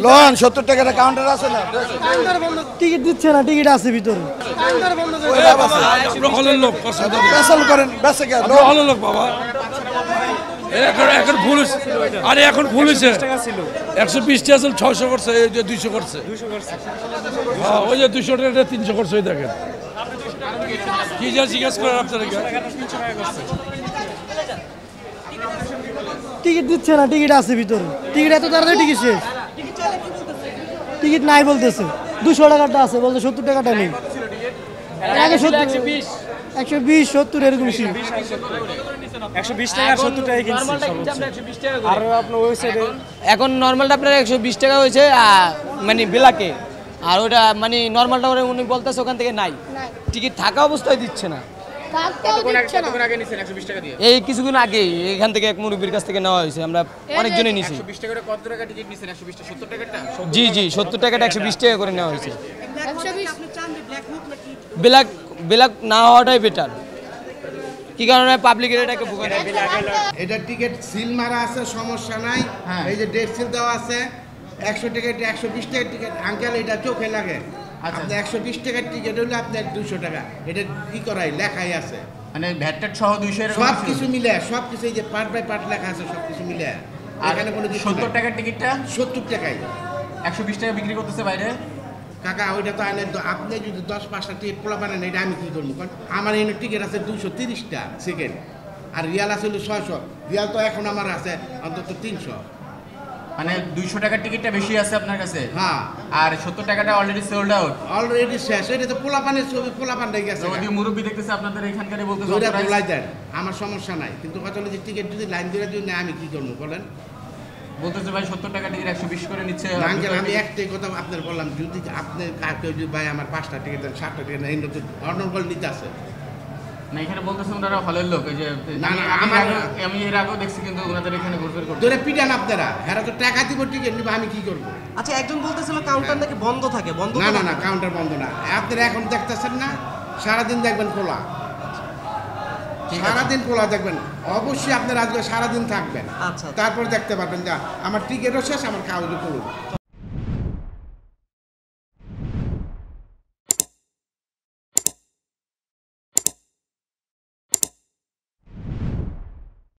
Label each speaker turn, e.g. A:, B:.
A: Loan 70 টাকার counter আছে না?
B: কাউন্টার বন্ধ, টিকিট দিচ্ছে না, টিকিট আছে ভিতরে। কাউন্টার বন্ধ করে
C: হলের লোক
A: পেছাল করেন বেঁচে গেল
C: হলের লোক বাবা। এখন ভুল হয়েছে, আরে এখন ভুল হয়েছে। 120 টাকা ছিল, 600 করছে, এই যে 200 করছে। হ্যাঁ, ওই যে 200 টাকা 300 করছে, ওই দেখেন কি যা জিজ্ঞাসা করেন আপনারা।
B: টিকিট দিচ্ছে না, টিকিট আছে ভিতরে। টিকিট এত তাড়াতাড়ি টিকিট শেষ। টিকিট নাই বলতেছে, 200 টাকাটা আছে, বলতে 70 টাকাটা নেই। আগে 120, 70 এরকম ছিল।
D: 120 টাকা 70 টাকা কিনছি আর আপনার ওয়েবসাইটে
E: এখন নরমালটা আপনার 120 টাকা হয়েছে, মানে ব্ল্যাকে। আর ওটা মানে নরমালটা উনি বলতেছে ওখান থেকে নাই, টিকিট থাকা অবস্থায় দিচ্ছে না। এই কিছুদিন আগে এখান থেকে এক মুরব্বীর কাছ থেকে নেওয়া হয়েছে, আমরা অনেকজনে নিছি। জি জি, 70 টাকাটা 120 টাকা করে নেওয়া হয়েছে। ব্ল্যাক না হওয়াটাই বেটার। কি কারণে পাবলিকের এটাকে ভুগে নেয়।
F: এটা টিকিট সিল মারা আছে, সমস্যা নাই। এই যে ডেট সিল দেওয়া আছে। 100 টাকা 120 টাকার টিকিট আঙ্কেল, এটা চোখে লাগে। আপনার 120 টাকার টিকিট হলে আপনার 200 টাকা, এটা কি করাই লেখাই আছে,
G: মানে ভ্যাট সহ 200
F: সব কিছু মিলে, সব কিছু এই যে পার্ট বাই পার্ট লেখা আছে, সব কিছু মিলে। এখানে কোনো
G: 70 টাকার টিকিটটা
F: 70 টাকায়
G: 120 টাকা বিক্রি করতেছে বাইরে।
F: কাকা ওইটা তো আইনে, আপনি যদি 10-5টা টিকিট পোলা বানেন, এটা আমি কি করবো? কারণ আমার এখানে টিকিট আছে 230টা সেকেন্ড, আর রিয়াল আছে 600। রিয়াল তো এখন আমার আছে অন্তত 300।
G: মানে 200 টাকার টিকিটটা বেশি আছে আপনার কাছে।
F: হ্যাঁ,
G: আর 70 টাকাটা অলরেডি সোল্ড আউট,
F: অলরেডি শেষ। এটা তো পোলা পানের ছবি, পোলা পান হয়ে গেছে।
G: ওই মুরব্বি দেখতেছে আপনাদের এখানকারই বলতেছে
F: ওইটা তোলাই দেন, আমার সমস্যা নাই। কিন্তু কথা হলো যে টিকিট যদি লাইন দিয়ে যদি আমি কি করবো বলেন?
G: বলতেছে ভাই 70 টাকা টিকিট 120 করে নিচ্ছে।
F: আঙ্কেল, আমি একটাই কথা আপনার বললাম, যদি আপনি কাউকে যদি ভাই আমার 5টা টিকিট দেন, 7টা টিকিট দেন, এই তো অনর্গল নিতে আছে
G: না। এখানে বলতেছে ওনারা হলের লোক, এই যে
F: না,
G: আমি এর আগেও দেখছি, কিন্তু ওনাদের এখানে ঘুরঘুর করতে
F: ধরে পিটান আপনারা। হ্যাঁ, তো টাকা দিব, টিকিট নিব, আমি কি করবো?
D: আচ্ছা, একজন বলতেছিল কাউন্টার নাকি বন্ধ থাকে। বন্ধ
F: না না না, কাউন্টার বন্ধ না। আপনারা এখন দেখতেছেন না, সারাদিন দেখবেন খোলা, সারাদিন খোলা দেখবেন। অবশ্যই আপনারা আজকে সারাদিন থাকবেন,
D: আচ্ছা।
F: তারপর দেখতে পারবেন যে আমার টিকিটও শেষ, আমার কাগজও খুলুন।